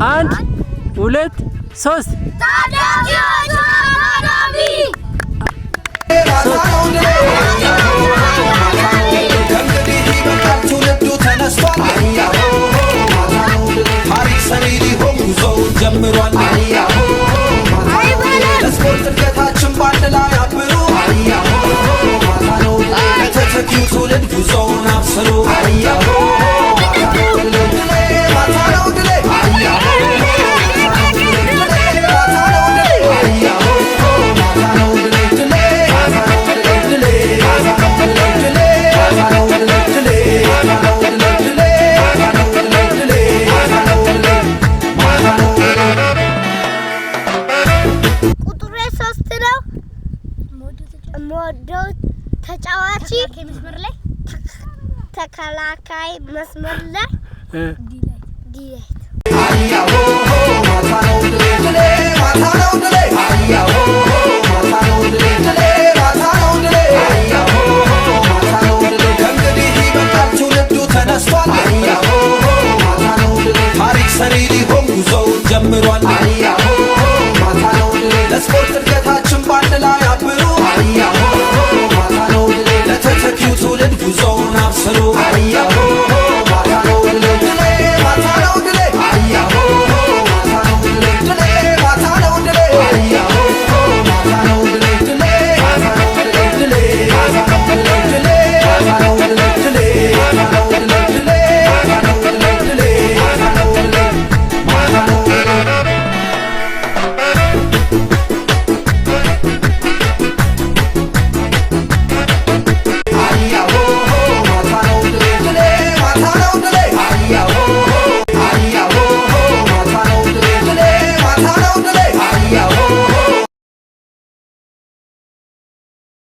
1 2 3 ታዳጊዎች አካዳሚ ታሪክ ሰሪ ሊሆን ጉዞው ጀምሯል። ለስፖርት እድገታችን ባንድ ላይ አብሩ። ለተተኪው ትውልድ ጉዞውን አብስሩ። ሞዶ ተጫዋች መስመር ላይ ተከላካይ መስመር ላይ ዲሌት አያሆ ማታው ድሌ ማታው ድሌ አያሆ ማታው ድሌ ማታው ድሌ አያሆ ማታው ድሌ ከእንግዲህ ይበቃል ትውልዱ ተነስቷል። አያሆ ማታው ድሌ ታሪክ ሰሪ ሊሆን ጉዞ